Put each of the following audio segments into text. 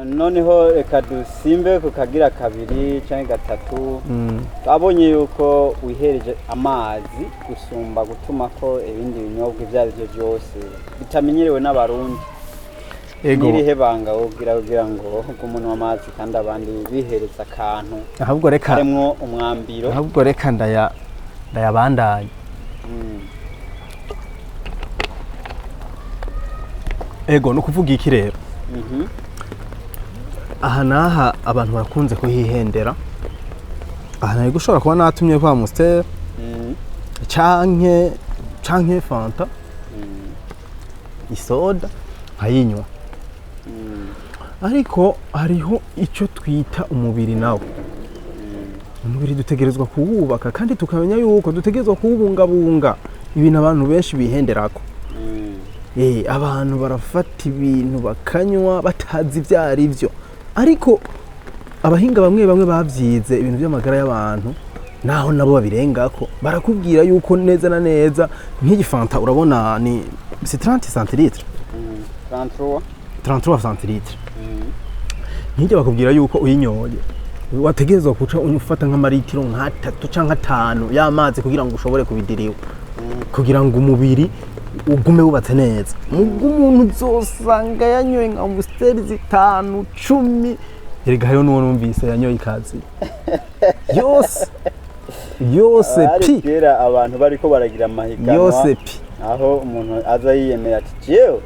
noneho reka dusimbe kukagira kabiri cyangwa gatatu babonye yuko wihereje amazi gusumba gutuma ko ibindi binyobwa ibyo ari byo byose bitamenyerewe n'abarundi nirihe banga kugira ngo umuntu w'amazi kandi abandi bihereza akantu ahubwo reka harimo umwambiro ahubwo reka ndayabandanye ego no kuvuga iki rero aha naha abantu barakunze kuhihendera aha nari gushobora kuba natumye kwa Amstel canke fanta isoda nkayinywa ariko hariho icyo twita umubiri nawo umubiri dutegerezwa kuwubaka kandi tukamenya yuko dutegerezwa kuwubungabunga ibintu abantu benshi bihenderako abantu barafata ibintu bakanywa batazi ibyo ari byo ariko abahinga bamwe bavyize ibintu by'amagara y'abantu naho nabo babirengako barakubwira yuko neza na neza nk'igifanta urabona ni 30 centilitres 33 centilitres nk'ijya bakubwira yuko uyinyoye wategerezwa kuca ufata nk'amaritiro nka 3 canke 5 y'amazi kugira ngo ushobore kubidiriwa kugira ngo umubiri ugume wubatse neza umuntu uzosanga yanyoye nka Amstel 5 10 erega hayo nuwo numvise yanyoye ikazi yose pi kera abantu bariko baragira amahiganwa yose pi aho umuntu aza yiyemera ati jewe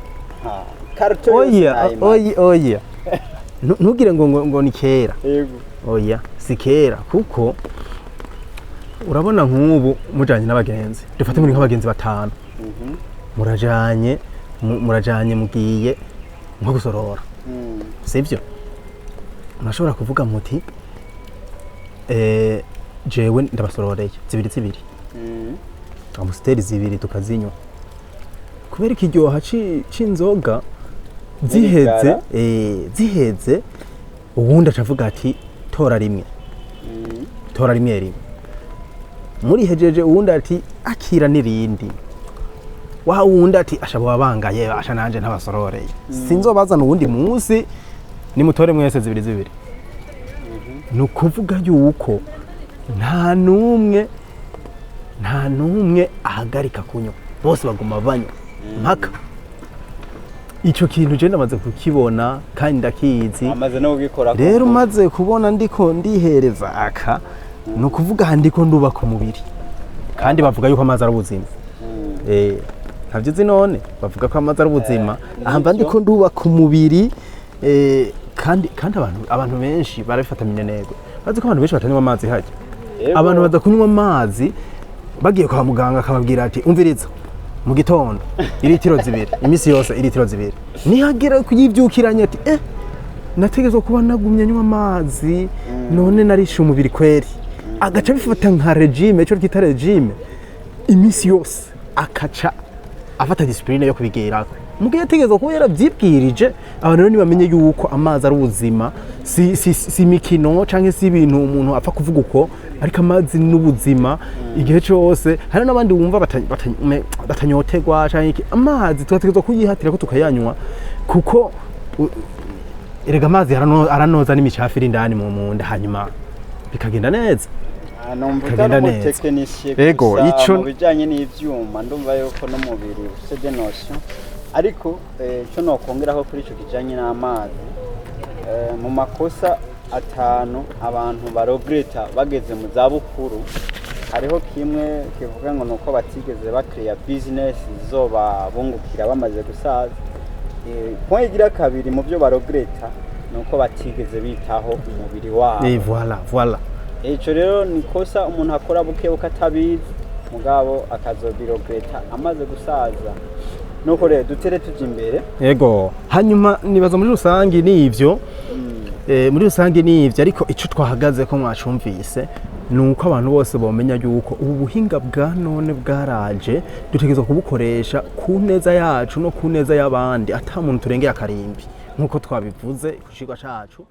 karto oya ntugire ngo ni kera yego oya si kera kuko urabona nk'ubu mujanye n'abagenzi dufate muri nk'abagenzi batanu murajanye mugiye nko gusorora sivyo murashobora kuvuga muti jewe ndabasororeye zibiri Amstel 2 tukazinywa kubera ikiryoha c'inzoga ziheze ubundi acavuga ati tora rimwe muri hejeje ubundi ati akira nirindi wa wundi ati ashabo wabangaye asha nanje ntabasororeye sinzobazana ubundi munsi ni mutore mwese zibiri nukuvuga yuko nta numwe ahagarika kunywa bose baguma banywa mpaka ico kintu je ndamaze kukibona kandi ndakizi amaze no gukora rero maze kubona ndiko ndihereza aka nukuvuga ndiko ndubaka umubiri kandi bavuga yuko amazi ari ubuzima ntabyizi none bavuga ko amazi ari ubuzima ahamba ndiko ndubaka umubiri kandi abantu benshi barabifatanya intego bazi ko abantu benshi batanywa amazi hajya abantu badakunywa amazi bagiye kwa muganga akababwira ati umviriza mu gitondo iritiro 2 imisi yose iritiro 2 nihagera kuyivyukiranya ati nategezwe kuba nagumye nywa amazi none narisha umubiri kweri agaca bifata nka regime ico kita regime imisi yose akaca afata discipline yo kubigera mugiye yategezwe kuba yaravyibwirije abantu rero nibamenye yuko amazi ari ubuzima si mikino canke si ibintu umuntu apfa kuvuga uko ariko amazi n'ubuzima igihe cyose hari n'abandi wumva batanyotegwa canke amazi tugategezwa kuyihatira ko tukayanywa kuko erega amazi aranoza n'imicafu iri indani mu munda hanyuma bikagenda neza numva umutekinisiye gusa mu bijanye n'ivyuma ndumva yuko no mubiri ufite notion ariko cyo nokongeraho kuri ico kijanye n'amazi mu makosa 5 abantu barogreta bageze mu zabukuru hariho kimwe kivuga ngo nuko batigeze bakreya business zoba bungukira bamaze gusaza point igira kabiri mu byo barogreta nuko batigeze bitaho umubiri wabo voilà ico rero ni kosa umuntu akora bukebuka atabizi mugabo akazobirogreta amaze gusaza nuko rero dutere tuje imbere yego hanyuma nibaza muri rusangi nivyo muri rusangi nivyo ariko ico twahagaze ko mwacumvise nuko abantu bose bomenya yuko ubu buhinga bwa none bwaraje dutegezwe kubukoresha ku neza yacu no ku neza y'abandi ata muntu turengeye akarimbi nkuko twabivuze ku cigwa cacu